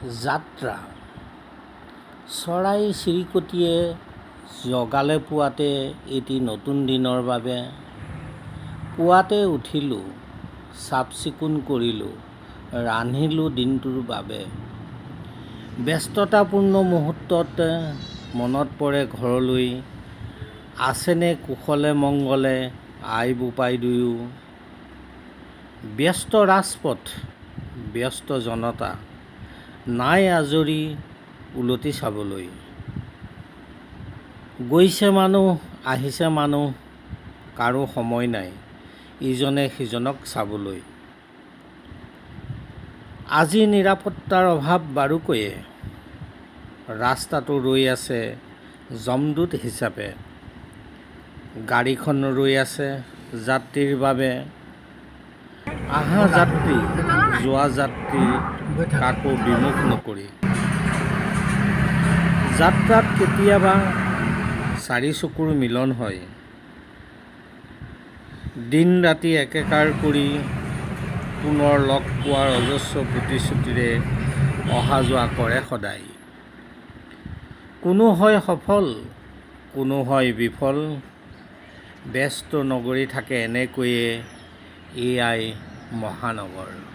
যাত্ৰা চৰাই চিৰিকটিয়ে জগালে পুৱাতে এটি নতুন দিনৰ বাবে। পুৱাতে উঠিলোঁ, চাফ চিকুণ কৰিলোঁ, ৰান্ধিলোঁ দিনটোৰ বাবে। ব্যস্ততাপূৰ্ণ মুহূৰ্তত মনত পৰে ঘৰলৈ, আছেনে কুশলে মংগলে আই বোপাই দুয়ো। ব্যস্ত ৰাজপথ, ব্যস্ত জনতা, নাই আজৰি উলটি চাবলৈ। গৈছে মানুহ আহিছে মানুহ, কাৰো সময় নাই ইজনে সিজনক চাবলৈ। আজি নিৰাপত্তাৰ অভাৱ বাৰুকৈয়ে, ৰাস্তাটো ৰৈ আছে যমদূত হিচাপে। গাড়ীখন ৰৈ আছে যাত্ৰীৰ বাবে। অহা যাত্ৰী যোৱা যাত্ৰী কাকো বিমুখ নকৰি। যাত্ৰাত কেতিয়াবা চাৰি চকুৰ মিলন হয়, দিন ৰাতি একেকাৰ কৰি পুনৰ লগ পোৱাৰ অজস্ৰ প্ৰতিশ্ৰুতিৰে অহা যোৱা কৰে সদায়। কোনো হয় সফল, কোনো হয় বিফল, ব্যস্ত নগৰী থাকে এনেকৈয়ে এয়াই মহানগৰ।